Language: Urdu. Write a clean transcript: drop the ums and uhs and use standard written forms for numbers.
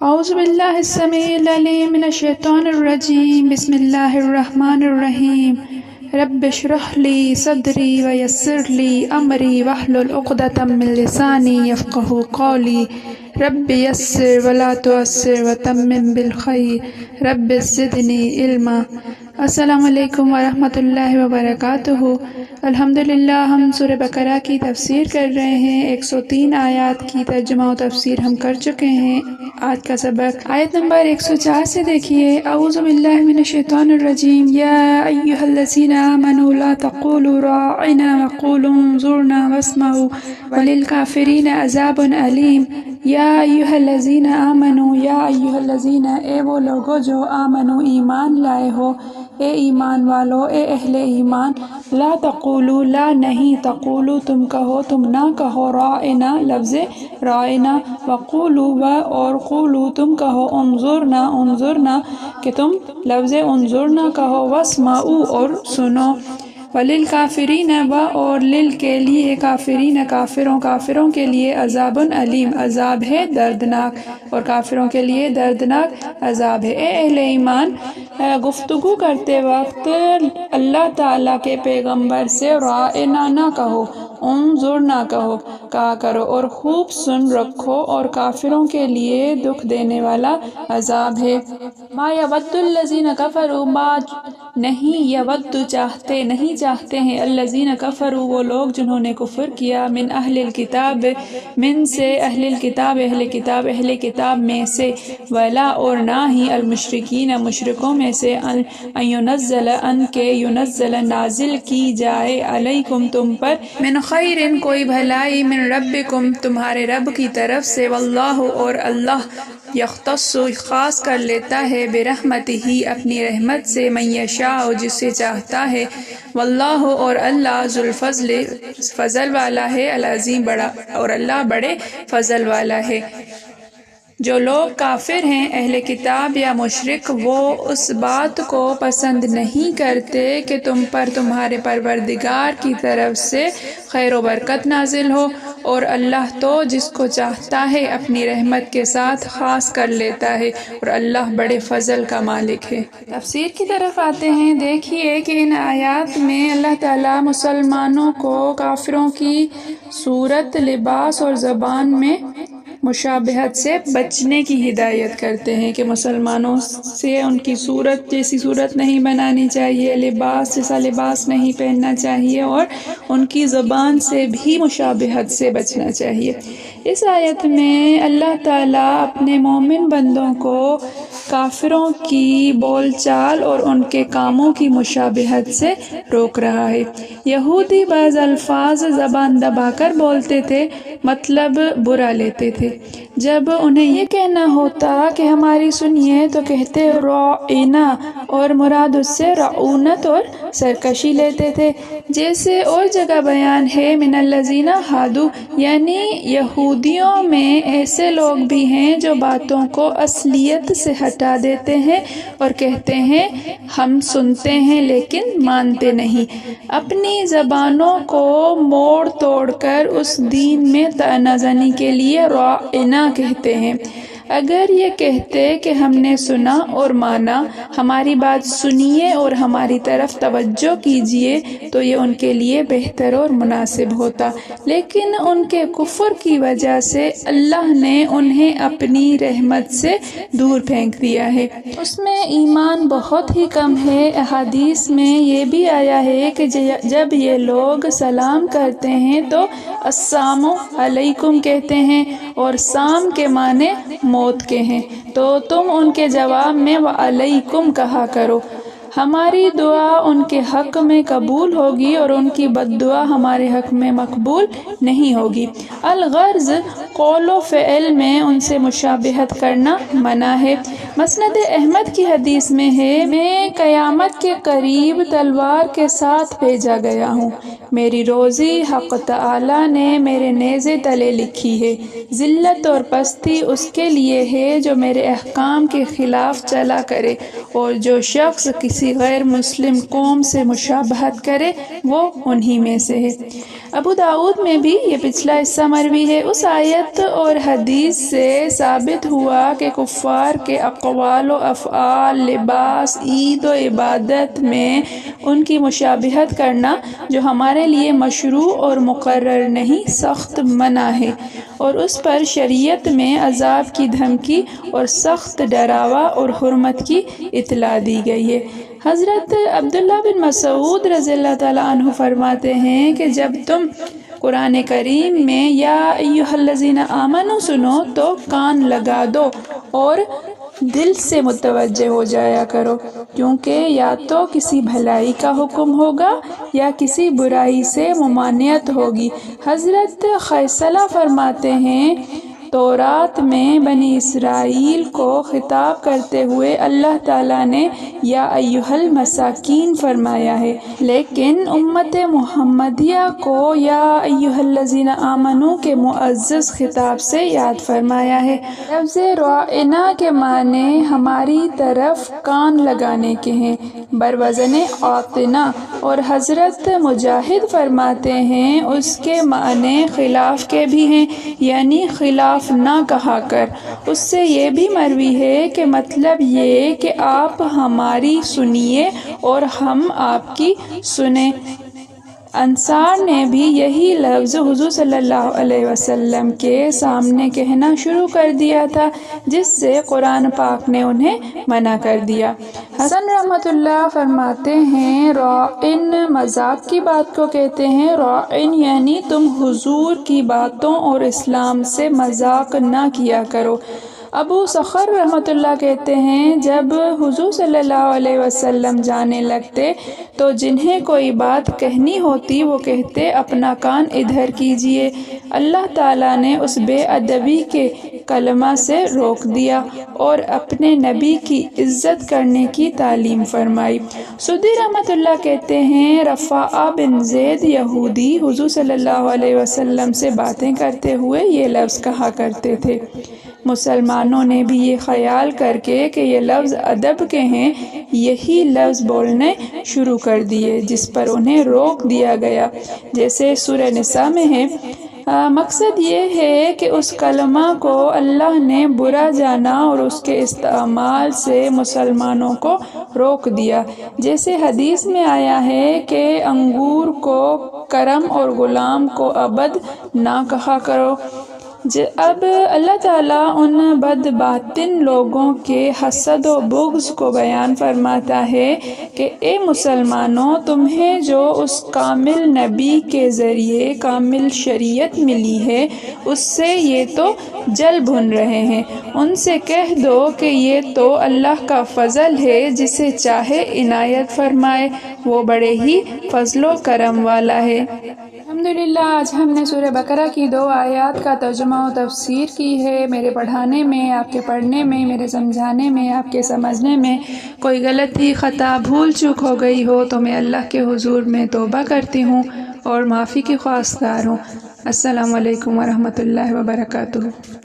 اعوذ باللہ السمیع العلیم من الشیطان الرجیم بسم اللہ الرحمن الرحیم رب اشرح لی صدری ویسر لی امری واحلل عقدۃ من لسانی یفقهوا قولی رب یسر ولا تعسر وتمم بالخیر رب زدنی علما۔ السلام علیکم ورحمۃ اللہ وبرکاتہ۔ الحمدللہ ہم سورہ بقرہ کی تفسیر کر رہے ہیں۔ 103 آیات کی ترجمہ و تفسیر ہم کر چکے ہیں۔ آج کا سبق آیت نمبر 104 سے دیکھیے۔ اعوذ باللہ من الشیطان الرجیم یا ایھا الذین آمنوا لا تقولوا راعنا وقولوا انظرنا واسمعوا وللکافرین عذاب علیم۔ یا ایھا الذین آمنوا، یا ایھا الذین، اے وہ لوگو جو آمنو ایمان لائے ہو، اے ایمان والو، اے اہل ایمان، لا تقولو، لا نہیں، تقولو تم کہو، تم نہ کہو، راعنا لفظ راعنا، وقولو و اور قولو تم کہو، انظرنا انظرنا کہ تم لفظ انظرنا کہو، واسمعو اور سنو، وللکافرین و اور لل کے لیے، کافرین کافروں کے لیے، عذاب علیم عذاب ہے دردناک، اور کافروں کے لیے دردناک عذاب ہے۔ اے اہل ایمان، گفتگو کرتے وقت اللہ تعالیٰ کے پیغمبر سے راعنا نہ کہو، انظرنا کہا کرو، اور خوب سن رکھو، اور کافروں کے لیے دکھ دینے والا عذاب ہے۔ ما یود الذین کفروا، نہیں یود چاہتے ہیں، الذین کفروا وہ لوگ جنہوں نے کفر کیا، من اہل الکتاب، من سے اہل الکتاب، اہل کتاب میں سے، ولا اور نہ ہی، المشرکین مشرکوں میں سے، ان ینزل ان کے ینزل نازل کی جائے، علیکم تم پر، من خیر کوئی بھلائی، من ربکم تمہارے رب کی طرف سے، واللہ اور اللہ، یختص خاص کر لیتا ہے، برحمتہ اپنی رحمت سے، من یشاء جسے چاہتا ہے، واللہ اور اللہ، ذو الفضل فضل والا ہے، العظیم بڑا، اور اللہ بڑے فضل والا ہے۔ جو لوگ کافر ہیں، اہل کتاب یا مشرک، وہ اس بات کو پسند نہیں کرتے کہ تم پر تمہارے پروردگار کی طرف سے خیر و برکت نازل ہو، اور اللہ تو جس کو چاہتا ہے اپنی رحمت کے ساتھ خاص کر لیتا ہے، اور اللہ بڑے فضل کا مالک ہے۔ تفسیر کی طرف آتے ہیں۔ دیکھیے کہ ان آیات میں اللہ تعالیٰ مسلمانوں کو کافروں کی صورت، لباس اور زبان میں مشابہت سے بچنے کی ہدایت کرتے ہیں کہ مسلمانوں سے ان کی صورت جیسی صورت نہیں بنانی چاہیے، لباس جیسا لباس نہیں پہننا چاہیے، اور ان کی زبان سے بھی مشابہت سے بچنا چاہیے۔ اس آیت میں اللہ تعالیٰ اپنے مومن بندوں کو کافروں کی بول چال اور ان کے کاموں کی مشابہت سے روک رہا ہے۔ یہودی بعض الفاظ زبان دبا کر بولتے تھے، مطلب برا لیتے تھے۔ جب انہیں یہ کہنا ہوتا کہ ہماری سنیے تو کہتے راعنا، اور مراد اس سے رعونت اور سرکشی لیتے تھے، جیسے اور جگہ بیان ہے، من الذین ہادوا، یعنی یہودیوں میں ایسے لوگ بھی ہیں جو باتوں کو اصلیت سے ہٹا دیتے ہیں اور کہتے ہیں ہم سنتے ہیں لیکن مانتے نہیں، اپنی زبانوں کو موڑ توڑ کر اس دین میں طعنہ زنی کے لیے راعنا کہتے ہیں۔ اگر یہ کہتے کہ ہم نے سنا اور مانا، ہماری بات سنیے اور ہماری طرف توجہ کیجیے، تو یہ ان کے لیے بہتر اور مناسب ہوتا، لیکن ان کے کفر کی وجہ سے اللہ نے انہیں اپنی رحمت سے دور پھینک دیا ہے۔ اس میں ایمان بہت ہی کم ہے۔ احادیث میں یہ بھی آیا ہے کہ جب یہ لوگ سلام کرتے ہیں تو السلام علیکم کہتے ہیں، اور سام کے معنی موت کے ہیں، تو تم ان کے جواب میں وعلیکم کہا کرو، ہماری دعا ان کے حق میں قبول ہوگی اور ان کی بد دعا ہمارے حق میں مقبول نہیں ہوگی۔ الغرض قول و فعل میں ان سے مشابہت کرنا منع ہے۔ مسند احمد کی حدیث میں ہے، میں قیامت کے قریب تلوار کے ساتھ بھیجا گیا ہوں، میری روزی حق تعالیٰ نے میرے نیزے تلے لکھی ہے، ذلت اور پستی اس کے لیے ہے جو میرے احکام کے خلاف چلا کرے، اور جو شخص کسی کسی غیر مسلم قوم سے مشابہت کرے وہ انہی میں سے ہے۔ ابو داؤد میں بھی یہ پچھلا حصہ مروی ہے۔ اس آیت اور حدیث سے ثابت ہوا کہ کفار کے اقوال و افعال، لباس، عید و عبادت میں ان کی مشابہت کرنا جو ہمارے لیے مشروع اور مقرر نہیں، سخت منع ہے، اور اس پر شریعت میں عذاب کی دھمکی اور سخت ڈراوا اور حرمت کی اطلاع دی گئی ہے۔ حضرت عبداللہ بن مسعود رضی اللہ تعالیٰ عنہ فرماتے ہیں کہ جب تم قرآن کریم میں یا ایھا الذین آمنوا سنو تو کان لگا دو اور دل سے متوجہ ہو جایا کرو، کیونکہ یا تو کسی بھلائی کا حکم ہوگا یا کسی برائی سے ممانعت ہوگی۔ حضرت خیثلہ فرماتے ہیں تورات میں بنی اسرائیل کو خطاب کرتے ہوئے اللہ تعالیٰ نے یا ایھا المساکین فرمایا ہے، لیکن امت محمدیہ کو یا ایھا الذین آمنوا کے معزز خطاب سے یاد فرمایا ہے۔ لفظ راعنا کے معنی ہماری طرف کان لگانے کے ہیں بروزن اعطنا، اور حضرت مجاہد فرماتے ہیں اس کے معنی خلاف کے بھی ہیں، یعنی خلاف نہ کہا کر۔ اس سے یہ بھی مروی ہے کہ مطلب یہ کہ آپ ہماری سنیے اور ہم آپ کی سنیں۔ انصار نے بھی یہی لفظ حضور صلی اللہ علیہ وسلم کے سامنے کہنا شروع کر دیا تھا، جس سے قرآن پاک نے انہیں منع کر دیا۔ حسن رحمۃ اللہ فرماتے ہیں راعن مذاق کی بات کو کہتے ہیں، راعن یعنی تم حضور کی باتوں اور اسلام سے مذاق نہ کیا کرو۔ ابو صخر رحمۃ اللہ کہتے ہیں جب حضور صلی اللہ علیہ وسلم جانے لگتے تو جنہیں کوئی بات کہنی ہوتی وہ کہتے اپنا کان ادھر کیجئے۔ اللہ تعالیٰ نے اس بے ادبی کے کلمہ سے روک دیا اور اپنے نبی کی عزت کرنے کی تعلیم فرمائی۔ سدی رحمۃ اللہ کہتے ہیں رفاعہ بن زید یہودی حضور صلی اللہ علیہ وسلم سے باتیں کرتے ہوئے یہ لفظ کہا کرتے تھے۔ مسلمانوں نے بھی یہ خیال کر کے کہ یہ لفظ ادب کے ہیں، یہی لفظ بولنے شروع کر دیے، جس پر انہیں روک دیا گیا، جیسے سورہ نساء میں ہے۔ مقصد یہ ہے کہ اس کلمہ کو اللہ نے برا جانا اور اس کے استعمال سے مسلمانوں کو روک دیا، جیسے حدیث میں آیا ہے کہ انگور کو کرم اور غلام کو عبد نہ کہا کرو۔ اب اللہ تعالیٰ ان بد باطن لوگوں کے حسد و بغض کو بیان فرماتا ہے کہ اے مسلمانوں، تمہیں جو اس کامل نبی کے ذریعے کامل شریعت ملی ہے اس سے یہ تو جل بھن رہے ہیں، ان سے کہہ دو کہ یہ تو اللہ کا فضل ہے، جسے چاہے عنایت فرمائے، وہ بڑے ہی فضل و کرم والا ہے۔ الحمدللہ آج ہم نے سورہ بقرہ کی 2 آیات کا ترجمہ و تفسیر کی ہے۔ میرے پڑھانے میں، آپ کے پڑھنے میں، میرے سمجھانے میں، آپ کے سمجھنے میں کوئی غلطی، خطا، بھول چوک ہو گئی ہو تو میں اللہ کے حضور میں توبہ کرتی ہوں اور معافی کی خواستگار ہوں۔ السلام علیکم ورحمۃ اللہ وبرکاتہ۔